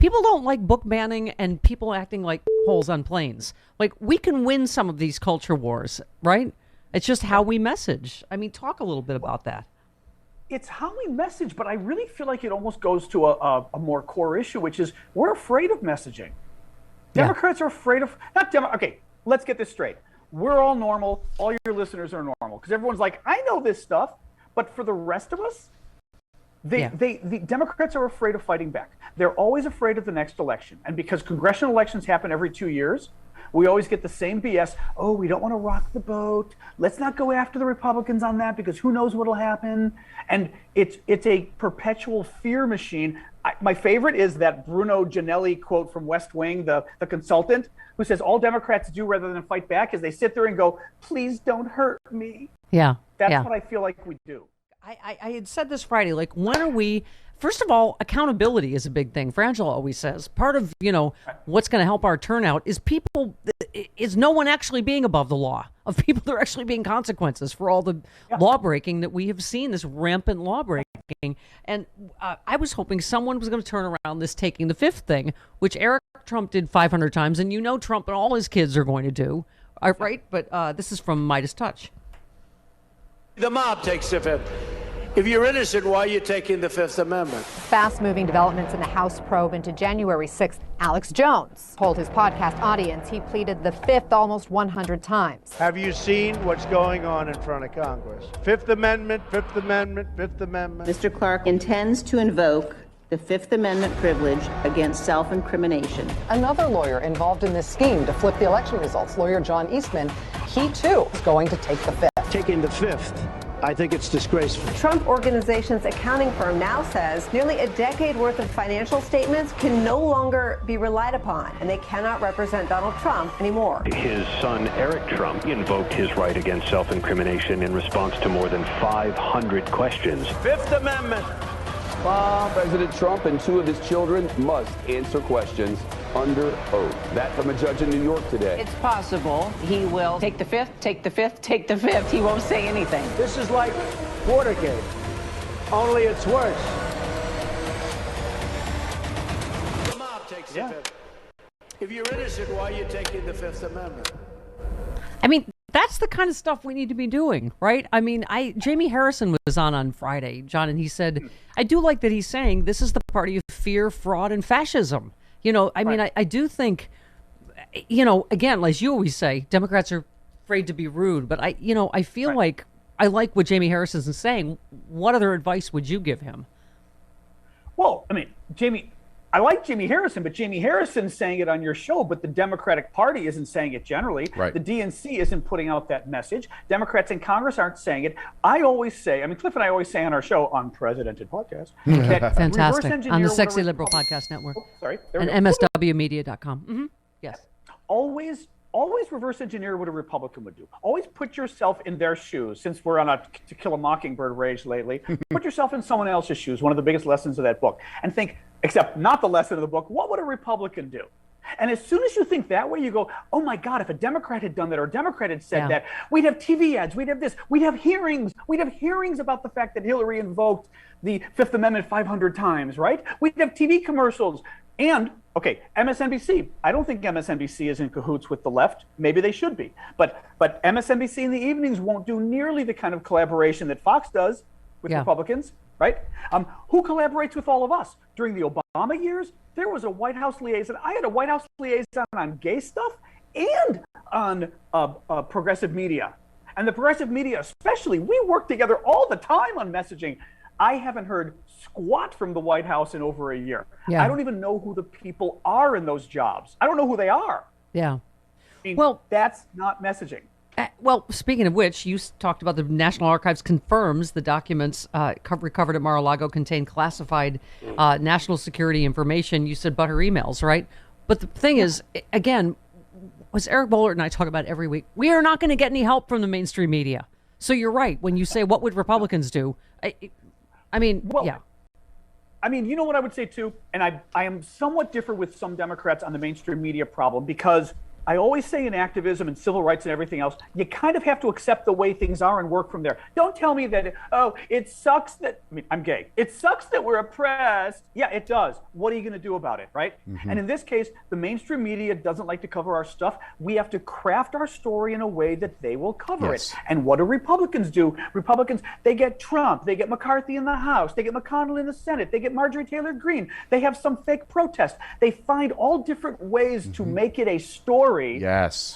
people don't like book banning and people acting like holes on planes. Like, we can win some of these culture wars, right? It's just how we message. I mean, talk a little bit about that. It's how we message, but I really feel like it almost goes to a more core issue, which is we're afraid of messaging. Democrats are afraid of, okay, let's get this straight. We're all normal. All your listeners are normal because everyone's like, I know this stuff. But for the rest of us, the Democrats are afraid of fighting back. They're always afraid of the next election. And because congressional elections happen every 2 years, we always get the same BS. Oh, we don't want to rock the boat. Let's not go after the Republicans on that because who knows what'll happen. And it's a perpetual fear machine. My favorite is that Bruno Gianelli quote from West Wing, the consultant, who says all Democrats do rather than fight back is they sit there and go, please don't hurt me. Yeah. That's what I feel like we do. I had said this Friday, like, when are we, first of all, accountability is a big thing. Frangela always says part of, what's going to help our turnout is no one actually being above the law, of people that are actually being consequences for all the law breaking that we have seen, this rampant law breaking. And I was hoping someone was going to turn around this taking the fifth thing, which Eric Trump did 500 times. And Trump and all his kids are going to do. Right. But this is from Midas Touch. The mob takes the fifth. If you're innocent, why are you taking the Fifth Amendment? Fast-moving developments in the House probe into January 6th. Alex Jones told his podcast audience he pleaded the fifth almost 100 times. Have you seen what's going on in front of Congress? Fifth Amendment, Fifth Amendment, Fifth Amendment. Mr. Clark intends to invoke the Fifth Amendment privilege against self-incrimination. Another lawyer involved in this scheme to flip the election results, lawyer John Eastman, he too is going to take the fifth. Taking the fifth, I think it's disgraceful. Trump Organization's accounting firm now says nearly a decade worth of financial statements can no longer be relied upon, and they cannot represent Donald Trump anymore. His son, Eric Trump, invoked his right against self-incrimination in response to more than 500 questions. Fifth Amendment. President Trump and two of his children must answer questions under oath. That from a judge in New York today. It's possible he will take the fifth, take the fifth, take the fifth. He won't say anything. This is like Watergate, only it's worse. The mob takes the fifth. If you're innocent, why are you taking the Fifth Amendment? I mean, that's the kind of stuff we need to be doing, right? I mean, Jamie Harrison was on Friday, John, and he said, I do like that he's saying this is the party of fear, fraud, and fascism. I mean, I do think, again, as you always say, Democrats are afraid to be rude, but I feel like I like what Jamie Harrison is saying. What other advice would you give him? Well, I mean, I like Jamie Harrison, but Jamie Harrison's saying it on your show, but the Democratic Party isn't saying it generally. Right. The DNC isn't putting out that message. Democrats in Congress aren't saying it. I always say, Cliff and I always say on our show, Unprecedented Podcast, that fantastic, on the Sexy Liberal Podcast Network. And MSWmedia.com. Mm-hmm. Yes. Always reverse engineer what a Republican would do. Always put yourself in their shoes. Since we're on a To Kill a Mockingbird rage lately, put yourself in someone else's shoes, one of the biggest lessons of that book, and think, except not the lesson of the book, what would a Republican do? And as soon as you think that way, you go, oh my God, if a Democrat had done that or a Democrat had said that, we'd have TV ads, we'd have this, we'd have hearings about the fact that Hillary invoked the Fifth Amendment 500 times, right? We'd have TV commercials. And, okay, MSNBC. I don't think MSNBC is in cahoots with the left. Maybe they should be. But MSNBC in the evenings won't do nearly the kind of collaboration that Fox does with Republicans, right? Who collaborates with all of us? During the Obama years, there was a White House liaison. I had a White House liaison on gay stuff and on progressive media. And the progressive media especially, we work together all the time on messaging. I haven't heard squat from the White House in over a year. I don't even know who the people are in those jobs. I don't know who they are. Yeah. Well, that's not messaging. Well, speaking of which, you talked about the National Archives confirms the documents recovered at Mar-a-Lago contain classified national security information. You said but her emails, right? But the thing is, again, as Eric Boehlert and I talk about every week, we are not going to get any help from the mainstream media. So you're right when you say, what would Republicans do? I mean, you know what I would say too? And I am somewhat different with some Democrats on the mainstream media problem because I always say in activism and civil rights and everything else, you kind of have to accept the way things are and work from there. Don't tell me that, it sucks that, I'm gay. It sucks that we're oppressed. Yeah, it does. What are you going to do about it, right? Mm-hmm. And in this case, the mainstream media doesn't like to cover our stuff. We have to craft our story in a way that they will cover it. And what do Republicans do? Republicans, they get Trump. They get McCarthy in the House. They get McConnell in the Senate. They get Marjorie Taylor Greene. They have some fake protest. They find all different ways to make it a story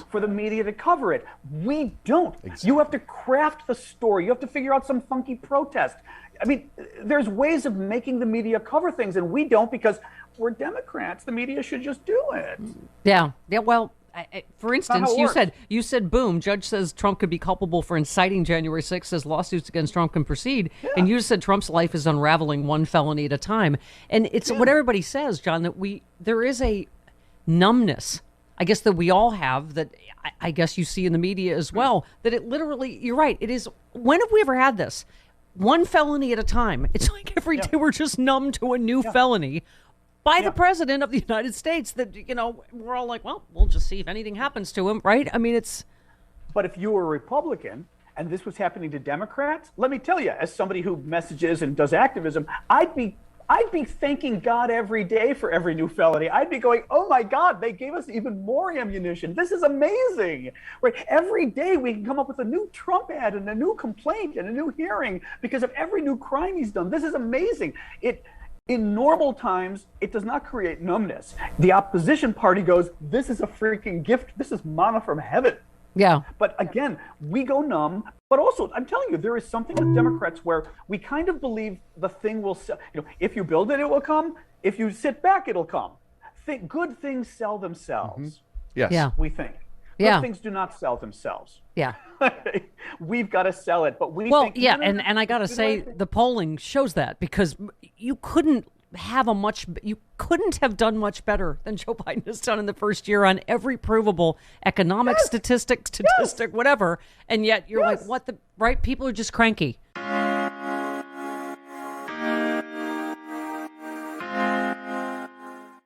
for the media to cover it. We don't. Exactly. You have to craft the story. You have to figure out some funky protest. I mean, there's ways of making the media cover things, and we don't because we're Democrats. The media should just do it. Yeah. Well, for instance, you said, boom, judge says Trump could be culpable for inciting January 6th, says lawsuits against Trump can proceed. Yeah. And you said Trump's life is unraveling one felony at a time. And it's what everybody says, John, that there is a numbness, I guess, that we all have, that I guess you see in the media as well, that it literally, you're right, it is, when have we ever had this? One felony at a time. It's like every day we're just numb to a new felony by the president of the United States that, we're all like, well, we'll just see if anything happens to him, right? I mean, it's... But if you were a Republican and this was happening to Democrats, let me tell you, as somebody who messages and does activism, I'd be thanking God every day for every new felony. I'd be going, oh my God, they gave us even more ammunition. This is amazing, right? Every day we can come up with a new Trump ad and a new complaint and a new hearing because of every new crime he's done. This is amazing. In normal times, it does not create numbness. The opposition party goes, this is a freaking gift. This is manna from heaven. Yeah. But again, we go numb. But also, I'm telling you, there is something with Democrats where we kind of believe the thing will sell. If you build it, it will come. If you sit back, it'll come. Good things sell themselves. Mm-hmm. Yes. Yeah. We think. Good things do not sell themselves. Yeah. We've got to sell it, but we think... Well, yeah, and I got to say, the polling shows that, because you couldn't have done much better than Joe Biden has done in the first year on every provable economic statistic, whatever. And yet you're like, what the, right? People are just cranky.